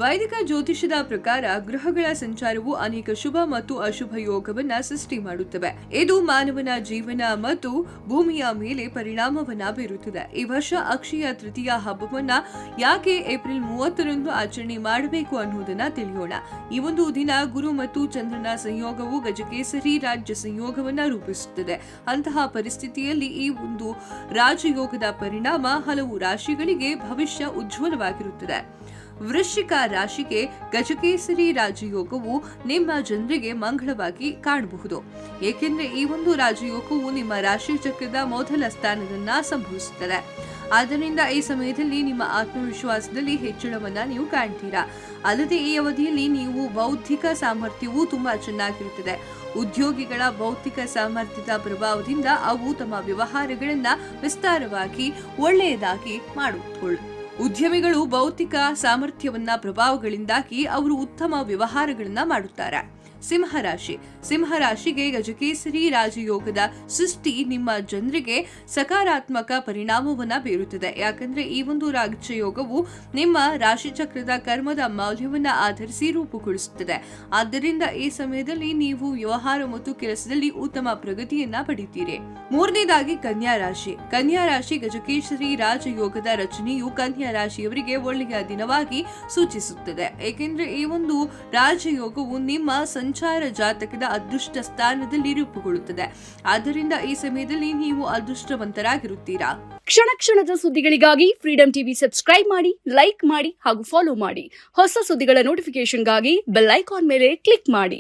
ವೈದಿಕ ಜ್ಯೋತಿಷದ ಪ್ರಕಾರ ಗ್ರಹಗಳ ಸಂಚಾರವು ಅನೇಕ ಶುಭ ಮತ್ತು ಅಶುಭ ಯೋಗವನ್ನ ಸೃಷ್ಟಿ ಮಾಡುತ್ತವೆ. ಇದು ಮಾನವನ ಜೀವನ ಮತ್ತು ಭೂಮಿಯ ಮೇಲೆ ಪರಿಣಾಮವನ್ನ ಬೀರುತ್ತದೆ. ಈ ವರ್ಷ ಅಕ್ಷಯ ತೃತೀಯ ಹಬ್ಬವನ್ನ ಯಾಕೆ ಏಪ್ರಿಲ್ 30ರಂದು ಆಚರಣೆ ಮಾಡಬೇಕು ಅನ್ನುವುದನ್ನ ತಿಳಿಯೋಣ. ಈ ಒಂದು ದಿನ ಗುರು ಮತ್ತು ಚಂದ್ರನ ಸಂಯೋಗವು ಗಜಕೇಸರಿ ರಾಜ್ಯ ಸಂಯೋಗವನ್ನ ರೂಪಿಸುತ್ತದೆ. ಅಂತಹ ಪರಿಸ್ಥಿತಿಯಲ್ಲಿ ಈ ಒಂದು ರಾಜಯೋಗದ ಪರಿಣಾಮ ಹಲವು ರಾಶಿಗಳಿಗೆ ಭವಿಷ್ಯ ಉಜ್ವಲವಾಗಿರುತ್ತದೆ. ವೃಶ್ಚಿಕ ರಾಶಿಗೆ ಗಜಕೇಸರಿ ರಾಜಯೋಗವು ನಿಮ್ಮ ಜನರಿಗೆ ಮಂಗಳವಾಗಿ ಕಾಣಬಹುದು, ಏಕೆಂದರೆ ಈ ಒಂದು ರಾಜಯೋಗವು ನಿಮ್ಮ ರಾಶಿ ಚಕ್ರದ ಮೊದಲ ಸ್ಥಾನದನ್ನ ಸಂಭವಿಸುತ್ತದೆ. ಆದ್ದರಿಂದ ಈ ಸಮಯದಲ್ಲಿ ನಿಮ್ಮ ಆತ್ಮವಿಶ್ವಾಸದಲ್ಲಿ ಹೆಚ್ಚಳವನ್ನ ನೀವು ಕಾಣ್ತೀರಾ. ಅಲ್ಲದೆ ಈ ಅವಧಿಯಲ್ಲಿ ನೀವು ಬೌದ್ಧಿಕ ಸಾಮರ್ಥ್ಯವೂ ತುಂಬಾ ಚೆನ್ನಾಗಿರುತ್ತದೆ. ಉದ್ಯೋಗಿಗಳ ಬೌದ್ಧಿಕ ಸಾಮರ್ಥ್ಯದ ಪ್ರಭಾವದಿಂದ ಅವು ತಮ್ಮ ವ್ಯವಹಾರಗಳನ್ನ ವಿಸ್ತಾರವಾಗಿ ಒಳ್ಳೆಯದಾಗಿ ಮಾಡುತ್ತವೆ. ಉದ್ಯಮಿಗಳು ಬೌದ್ಧಿಕ ಸಾಮರ್ಥ್ಯವನ್ನ ಪ್ರಭಾವಗಳಿಂದಾಗಿ ಅವರು ಉತ್ತಮ ವ್ಯವಹಾರಗಳನ್ನ ಮಾಡುತ್ತಾರೆ. ಸಿಂಹರಾಶಿಗೆ ಗಜಕೇಸರಿ ರಾಜಯೋಗದ ಸೃಷ್ಟಿ ನಿಮ್ಮ ಜನರಿಗೆ ಸಕಾರಾತ್ಮಕ ಪರಿಣಾಮವನ್ನ ಬೀರುತ್ತದೆ. ಯಾಕಂದ್ರೆ ಈ ಒಂದು ರಾಜಯೋಗವು ನಿಮ್ಮ ರಾಶಿಚಕ್ರದ ಕರ್ಮದ ಮೌಲ್ಯವನ್ನ ಆಧರಿಸಿ ರೂಪುಗೊಳಿಸುತ್ತದೆ. ಆದ್ದರಿಂದ ಈ ಸಮಯದಲ್ಲಿ ನೀವು ವ್ಯವಹಾರ ಮತ್ತು ಕೆಲಸದಲ್ಲಿ ಉತ್ತಮ ಪ್ರಗತಿಯನ್ನ ಪಡೆಯುತ್ತೀರಿ. ಮೂರನೇದಾಗಿ ಕನ್ಯಾ ರಾಶಿ ಗಜಕೇಸರಿ ರಾಜಯೋಗದ ರಚನೆಯು ಕನ್ಯಾ ರಾಶಿಯವರಿಗೆ ಒಳ್ಳೆಯ ದಿನವಾಗಿ ಸೂಚಿಸುತ್ತದೆ. ಏಕೆಂದ್ರೆ ಈ ಒಂದು ರಾಜಯೋಗವು ನಿಮ್ಮ ಸಂಚಾರ ಜಾತಕದ ಅದೃಷ್ಟ ಸ್ಥಾನದಲ್ಲಿ ರೂಪುಗೊಳ್ಳುತ್ತದೆ. ಆದ್ದರಿಂದ ಈ ಸಮಯದಲ್ಲಿ ನೀವು ಅದೃಷ್ಟವಂತರಾಗಿರುತ್ತೀರಾ. ಕ್ಷಣದ ಸುದ್ದಿಗಳಿಗಾಗಿ ಫ್ರೀಡಂ ಟಿವಿ ಸಬ್ಸ್ಕ್ರೈಬ್ ಮಾಡಿ, ಲೈಕ್ ಮಾಡಿ ಹಾಗೂ ಫಾಲೋ ಮಾಡಿ. ಹೊಸ ಸುದ್ದಿಗಳ ನೋಟಿಫಿಕೇಶನ್ಗಾಗಿ ಬೆಲ್ ಐಕಾನ್ ಮೇಲೆ ಕ್ಲಿಕ್ ಮಾಡಿ.